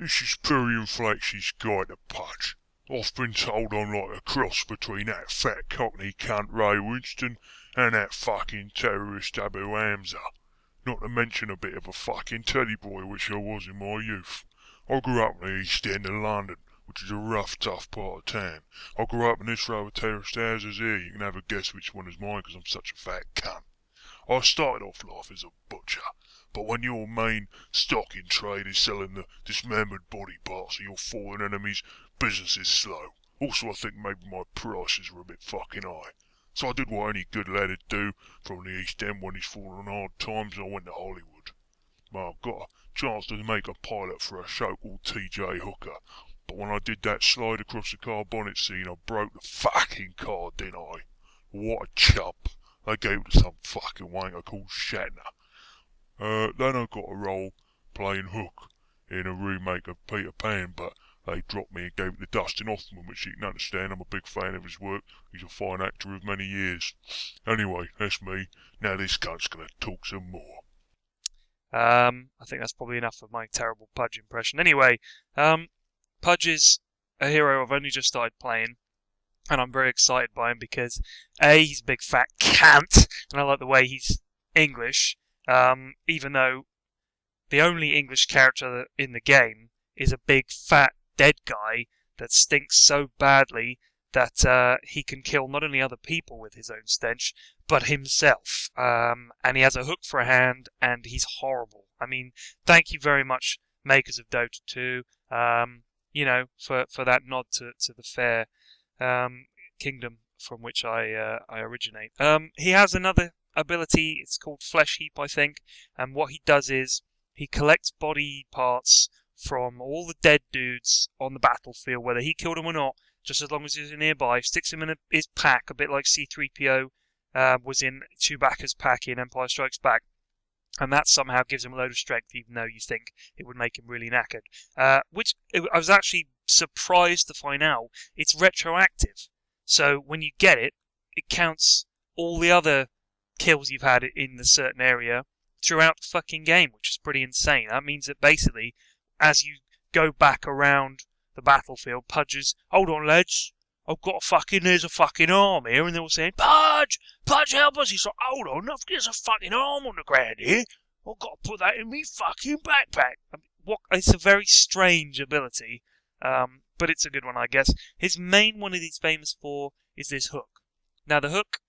This is Pyrion Flax's guide to Pudge. I've been told I'm like a cross between that fat cockney cunt Ray Winston and that fucking terrorist Abu Hamza. Not to mention a bit of a fucking teddy boy, which I was in my youth. I grew up in the East End of London, which is a rough, tough part of town. I grew up in this row of terraced houses here. You can have a guess which one is mine because I'm such a fat cunt. I started off life as a butcher, but when your main stock in trade is selling the dismembered body parts of your fallen enemies, business is slow. Also, I think maybe my prices were a bit fucking high. So I did what any good lad'd do from the East End when he's fallen on hard times, and I went to Hollywood. Well, I got a chance to make a pilot for a show called TJ Hooker, but when I did that slide across the car bonnet scene, I broke the fucking car, didn't I? What a chump. They gave it to some fucking wanker called Shatner. Then I got a role playing Hook in a remake of Peter Pan, but they dropped me and gave it to Dustin Hoffman, which you can understand. I'm a big fan of his work. He's a fine actor of many years. Anyway, that's me. Now this cunt's gonna talk some more. I think that's probably enough of my terrible Pudge impression. Anyway, Pudge is a hero I've only just started playing, and I'm very excited by him because A, he's a big fat cunt, and I like the way he's English, even though the only English character in the game is a big fat dead guy that stinks so badly that he can kill not only other people with his own stench, but himself. And he has a hook for a hand, and he's horrible. I mean, thank you very much, makers of Dota 2, for that nod to the fair kingdom from which I originate. He has another ability. It's called Flesh Heap, I think. And what he does is he collects body parts from all the dead dudes on the battlefield, whether he killed them or not, just as long as he's nearby, sticks them in his pack, a bit like C-3PO was in Chewbacca's pack in Empire Strikes Back. And that somehow gives him a load of strength, even though you think it would make him really knackered. I was actually surprised to find out it's retroactive. So when you get it, it counts all the other kills you've had in the certain area throughout the fucking game, which is pretty insane. That means that basically, as you go back around the battlefield, Pudge's, hold on lads, there's a fucking arm here, and they were saying, Pudge, help us. He's like, hold on, there's a fucking arm on the ground here. I've got to put that in me fucking backpack. It's a very strange ability, but it's a good one, I guess. His main one that he's famous for is this hook. Now, the hook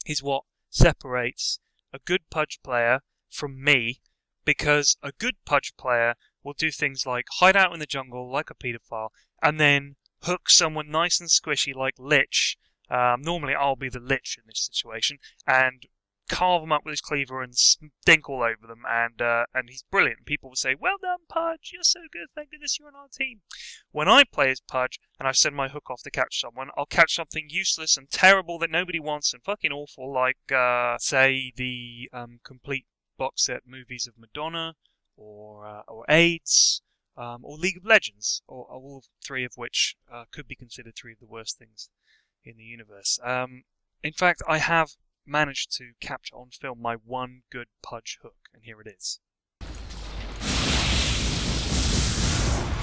is what separates a good Pudge player from me, because a good Pudge player will do things like hide out in the jungle like a paedophile, and then hook someone nice and squishy like Lich. Normally I'll be the Lich in this situation, and carve them up with his cleaver and stink all over them, and he's brilliant. People will say, well done Pudge, you're so good, thank goodness you're on our team. When I play as Pudge and I send my hook off to catch someone, I'll catch something useless and terrible that nobody wants and fucking awful, like say the complete box set movies of Madonna, or AIDS, or League of Legends, or all three of which could be considered three of the worst things in the universe. In fact, I have managed to capture on film my one good Pudge hook, and here it is.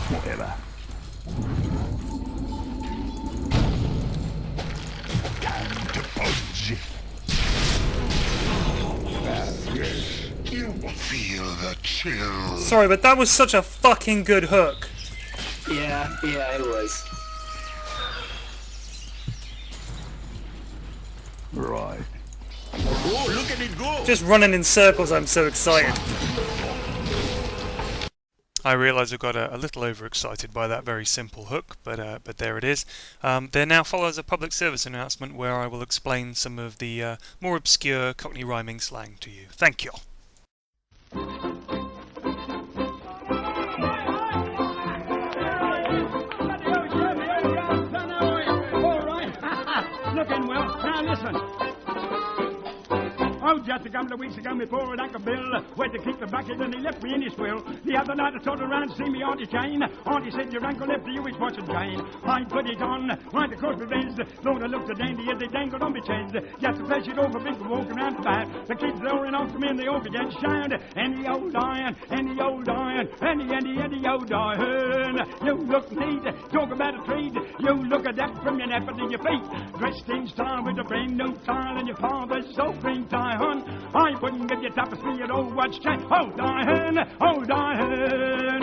Whatever. Time to Pudge. You feel the chill. Sorry, but that was such a fucking good hook. Yeah, it was. Right. Oh, look at it go! Just running in circles, I'm so excited. I realise I got a little overexcited by that very simple hook, but there it is. There now follows a public service announcement where I will explain some of the more obscure Cockney rhyming slang to you. Thank you. Looking well. Now listen. Oh, just just a couple of weeks ago, me poor Uncle Bill went to kick the bucket and he left me in his will. The other night I turned around to see me Auntie Jane. Auntie said, your uncle left you his watch and chain. I put it on, right across my bends. Lord, I looked so dandy as they dangled on my chest. Just to flash it over, big walking around the back. The kids roaring off to me and they all began to shout. Any old iron, any old iron, any old iron. You look neat, talk about a treat. You look at that from your neck to your feet. Dressed in style with a brand new tile and your father's soft green tie, hon. I wouldn't give you tapestry at old watch chain. Old iron, old iron.